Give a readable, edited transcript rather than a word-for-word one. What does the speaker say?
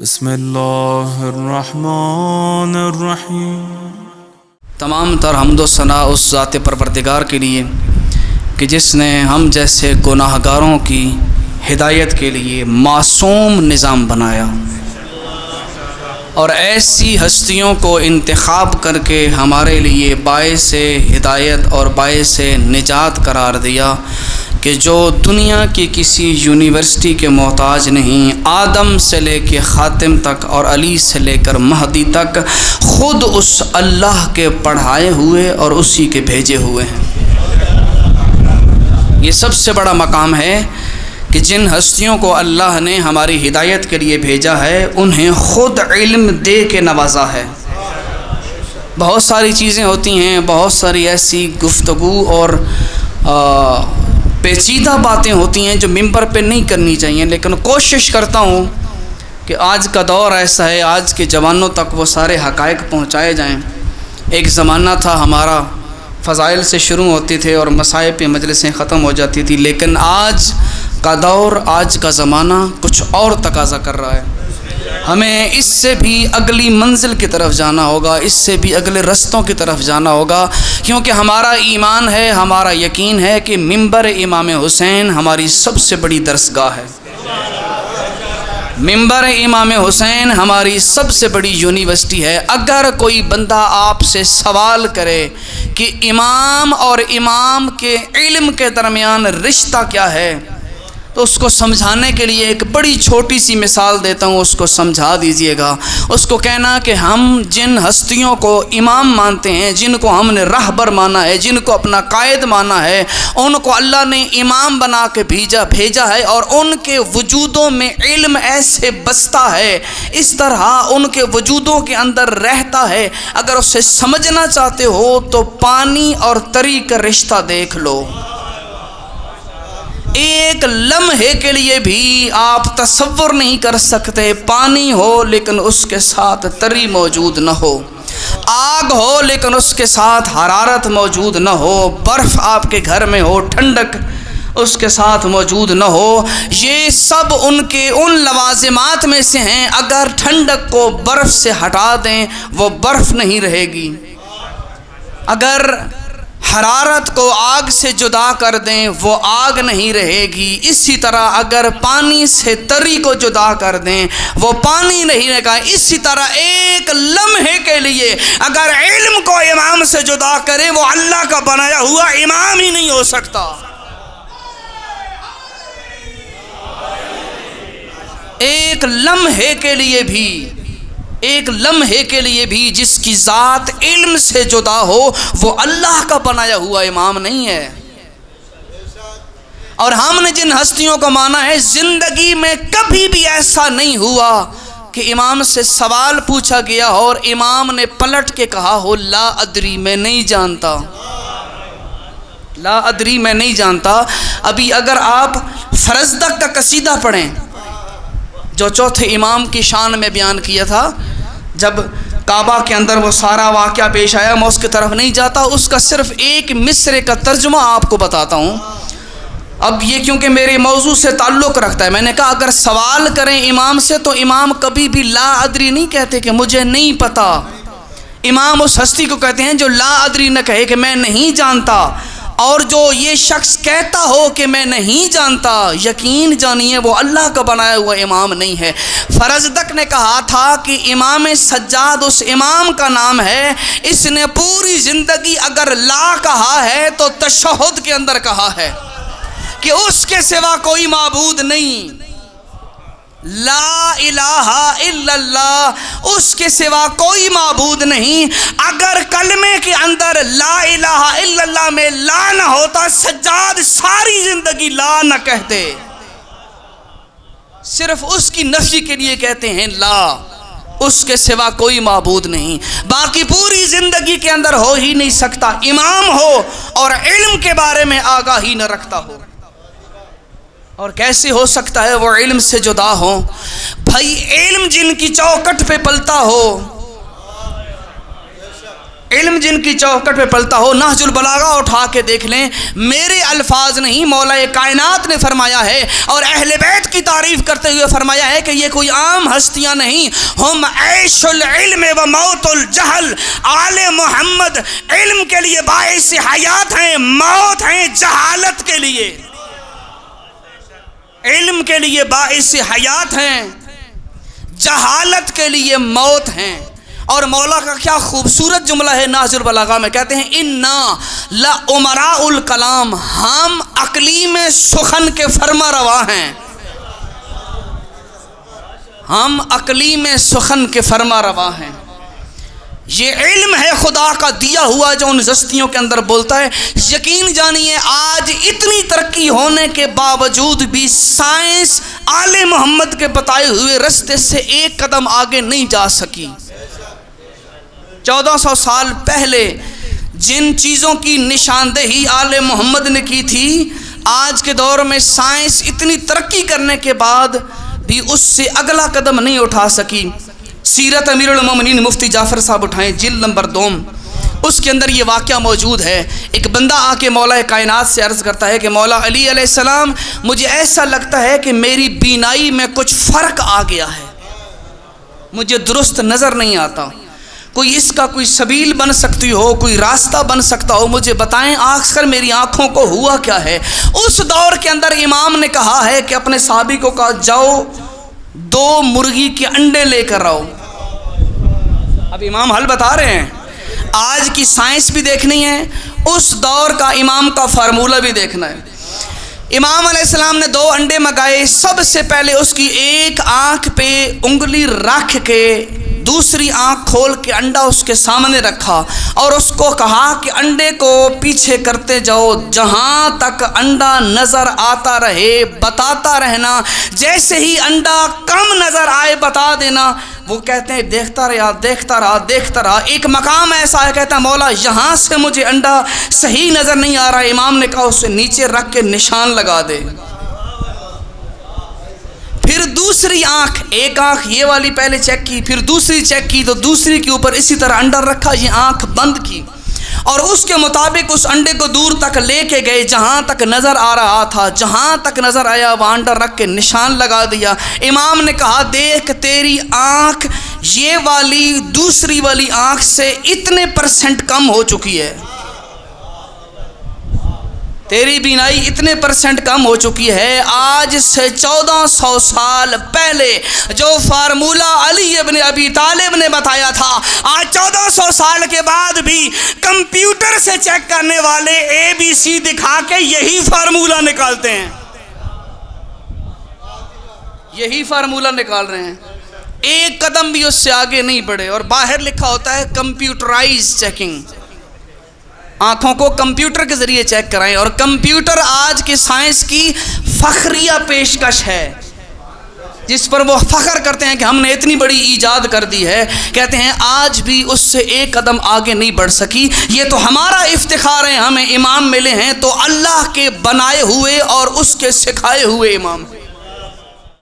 بسم اللہ الرحمن الرحیم۔ تمام تر حمد و ثنا اس ذات پروردگار کے لیے کہ جس نے ہم جیسے گناہ گاروں کی ہدایت کے لیے معصوم نظام بنایا اور ایسی ہستیوں کو انتخاب کر کے ہمارے لیے باعث ہدایت اور باعث نجات قرار دیا کہ جو دنیا کی کسی یونیورسٹی کے محتاج نہیں، آدم سے لے کے خاتم تک اور علی سے لے کر مہدی تک خود اس اللہ کے پڑھائے ہوئے اور اسی کے بھیجے ہوئے ہیں۔ یہ سب سے بڑا مقام ہے کہ جن ہستیوں کو اللہ نے ہماری ہدایت کے لیے بھیجا ہے انہیں خود علم دے کے نوازا ہے۔ بہت ساری چیزیں ہوتی ہیں، بہت ساری ایسی گفتگو اور پیچیدہ باتیں ہوتی ہیں جو ممبر پہ نہیں کرنی چاہیے، لیکن کوشش کرتا ہوں کہ آج کا دور ایسا ہے، آج کے جوانوں تک وہ سارے حقائق پہنچائے جائیں۔ ایک زمانہ تھا ہمارا فضائل سے شروع ہوتے تھے اور مصائب پہ مجلسیں ختم ہو جاتی تھی، لیکن آج کا دور، آج کا زمانہ کچھ اور تقاضا کر رہا ہے۔ ہمیں اس سے بھی اگلی منزل کی طرف جانا ہوگا، اس سے بھی اگلے رستوں کی طرف جانا ہوگا، کیونکہ ہمارا ایمان ہے، ہمارا یقین ہے کہ منبر امام حسین ہماری سب سے بڑی درسگاہ ہے۔ منبر امام حسین ہماری سب سے بڑی یونیورسٹی ہے۔ اگر کوئی بندہ آپ سے سوال کرے کہ امام اور امام کے علم کے درمیان رشتہ کیا ہے، تو اس کو سمجھانے کے لیے ایک بڑی چھوٹی سی مثال دیتا ہوں، اس کو سمجھا دیجئے گا۔ اس کو کہنا کہ ہم جن ہستیوں کو امام مانتے ہیں، جن کو ہم نے راہبر مانا ہے، جن کو اپنا قائد مانا ہے، ان کو اللہ نے امام بنا کے بھیجا ہے، اور ان کے وجودوں میں علم ایسے بستا ہے، اس طرح ان کے وجودوں کے اندر رہتا ہے۔ اگر اسے سمجھنا چاہتے ہو تو پانی اور تری کا رشتہ دیکھ لو۔ ایک لمحے کے لیے بھی آپ تصور نہیں کر سکتے، پانی ہو لیکن اس کے ساتھ تری موجود نہ ہو، آگ ہو لیکن اس کے ساتھ حرارت موجود نہ ہو، برف آپ کے گھر میں ہو، ٹھنڈک اس کے ساتھ موجود نہ ہو، یہ سب ان لوازمات میں سے ہیں۔ اگر ٹھنڈک کو برف سے ہٹا دیں وہ برف نہیں رہے گی، اگر حرارت کو آگ سے جدا کر دیں وہ آگ نہیں رہے گی، اسی طرح اگر پانی سے تری کو جدا کر دیں وہ پانی نہیں رہے گا۔ اسی طرح ایک لمحے کے لیے اگر علم کو امام سے جدا کرے وہ اللہ کا بنایا ہوا امام ہی نہیں ہو سکتا۔ ایک لمحے کے لیے بھی جس کی ذات علم سے جدا ہو وہ اللہ کا بنایا ہوا امام نہیں ہے۔ اور ہم نے جن ہستیوں کو مانا ہے، زندگی میں کبھی بھی ایسا نہیں ہوا کہ امام سے سوال پوچھا گیا اور امام نے پلٹ کے کہا ہو لا ادری، میں نہیں جانتا، لا ادری میں نہیں جانتا۔ ابھی اگر آپ فرزدق کا قصیدہ پڑھیں جو چوتھے امام کی شان میں بیان کیا تھا، جب کعبہ کے اندر وہ سارا واقعہ پیش آیا، میں اس کی طرف نہیں جاتا، اس کا صرف ایک مصرے کا ترجمہ آپ کو بتاتا ہوں۔ اب یہ کیونکہ میرے موضوع سے تعلق رکھتا ہے، میں نے کہا اگر سوال کریں امام سے تو امام کبھی بھی لا ادری نہیں کہتے کہ مجھے نہیں پتا۔ امام اس ہستی کو کہتے ہیں جو لا ادری نہ کہے کہ میں نہیں جانتا، اور جو یہ شخص کہتا ہو کہ میں نہیں جانتا، یقین جانیے وہ اللہ کا بنایا ہوا امام نہیں ہے۔ فرزدق نے کہا تھا کہ امام سجاد اس امام کا نام ہے، اس نے پوری زندگی اگر لا کہا ہے تو تشہد کے اندر کہا ہے کہ اس کے سوا کوئی معبود نہیں، لا الہ الا اللہ، اس کے سوا کوئی معبود نہیں۔ اگر کلمے کے اندر لا الہ الا اللہ میں لا نہ ہوتا، سجاد ساری زندگی لا نہ کہتے، صرف اس کی نفی کے لیے کہتے ہیں لا، اس کے سوا کوئی معبود نہیں، باقی پوری زندگی کے اندر ہو ہی نہیں سکتا امام ہو اور علم کے بارے میں آگاہی نہ رکھتا ہو۔ اور کیسے ہو سکتا ہے وہ علم سے جدا ہو؟ بھائی علم جن کی چوکٹ پہ پلتا ہو، علم جن کی چوکھٹ پہ پلتا ہو، نہج البلاغہ اٹھا کے دیکھ لیں، میرے الفاظ نہیں، مولا کائنات نے فرمایا ہے اور اہل بیت کی تعریف کرتے ہوئے فرمایا ہے کہ یہ کوئی عام ہستیاں نہیں، ہم عیش العلم و موت الجہل، آل محمد علم کے لیے باعث حیات ہیں، موت ہیں جہالت کے لیے، علم کے لیے باعث حیات ہیں، جہالت کے لیے موت ہیں۔ اور مولا کا کیا خوبصورت جملہ ہے نہج البلاغہ میں، کہتے ہیں انا لامراء الکلام، ہم اقلیم سخن کے فرما روا ہیں، ہم اقلیم سخن کے فرما روا ہیں۔ یہ علم ہے خدا کا دیا ہوا جو ان ہستیوں کے اندر بولتا ہے۔ یقین جانیے آج اتنی ترقی ہونے کے باوجود بھی سائنس آل محمد کے بتائے ہوئے رستے سے ایک قدم آگے نہیں جا سکی۔ 1400 سال پہلے جن چیزوں کی نشاندہی آل محمد نے کی تھی، آج کے دور میں سائنس اتنی ترقی کرنے کے بعد بھی اس سے اگلا قدم نہیں اٹھا سکی۔ سیرت امیر المومنین مفتی جعفر صاحب اٹھائیں، جلد نمبر 2، اس کے اندر یہ واقعہ موجود ہے۔ ایک بندہ آ کے مولا کائنات سے عرض کرتا ہے کہ مولا علی علیہ السلام، مجھے ایسا لگتا ہے کہ میری بینائی میں کچھ فرق آ گیا ہے، مجھے درست نظر نہیں آتا، کوئی اس کا کوئی سبیل بن سکتی ہو، کوئی راستہ بن سکتا ہو، مجھے بتائیں آخر میری آنکھوں کو ہوا کیا ہے۔ اس دور کے اندر امام نے کہا ہے کہ اپنے صحابی کو کہا جاؤ 2 مرغی کے انڈے لے کر آؤ۔ اب امام حل بتا رہے ہیں، آج کی سائنس بھی دیکھنی ہے، اس دور کا امام کا فارمولہ بھی دیکھنا ہے۔ امام علیہ السلام نے 2 انڈے منگائے، سب سے پہلے اس کی ایک آنکھ پہ انگلی رکھ کے دوسری آنکھ کھول کے انڈا اس کے سامنے رکھا اور اس کو کہا کہ انڈے کو پیچھے کرتے جاؤ، جہاں تک انڈا نظر آتا رہے بتاتا رہنا، جیسے ہی انڈا کم نظر آئے بتا دینا۔ وہ کہتے ہیں دیکھتا رہا دیکھتا رہا دیکھتا رہا، ایک مقام ایسا ہے کہتا ہے مولا یہاں سے مجھے انڈا صحیح نظر نہیں آ رہا۔ امام نے کہا اسے نیچے رکھ کے نشان لگا دے۔ پھر دوسری آنکھ، ایک آنکھ یہ والی پہلے چیک کی، پھر دوسری چیک کی تو دوسری کے اوپر اسی طرح انڈا رکھا، یہ آنکھ بند کی اور اس کے مطابق اس انڈے کو دور تک لے کے گئے جہاں تک نظر آ رہا تھا، جہاں تک نظر آیا وہ انڈا رکھ کے نشان لگا دیا۔ امام نے کہا دیکھ تیری آنکھ یہ والی دوسری والی آنکھ سے اتنے % کم ہو چکی ہے، تیری بینائی اتنے % کم ہو چکی ہے۔ آج سے 1400 سال پہلے جو فارمولہ علی ابن ابی طالب نے بتایا تھا، آج 1400 سال کے بعد بھی کمپیوٹر سے چیک کرنے والے ABC دکھا کے یہی فارمولہ نکالتے ہیں، یہی فارمولہ نکال رہے ہیں، ایک قدم بھی اس سے آگے نہیں بڑھے۔ اور باہر لکھا ہوتا ہے کمپیوٹرائز چیکنگ، آنکھوں کو کمپیوٹر کے ذریعے چیک کرائیں، اور کمپیوٹر آج کی سائنس کی فخریہ پیشکش ہے جس پر وہ فخر کرتے ہیں کہ ہم نے اتنی بڑی ایجاد کر دی ہے۔ کہتے ہیں آج بھی اس سے ایک قدم آگے نہیں بڑھ سکی۔ یہ تو ہمارا افتخار ہے، ہمیں امام ملے ہیں تو اللہ کے بنائے ہوئے اور اس کے سکھائے ہوئے امام ہیں۔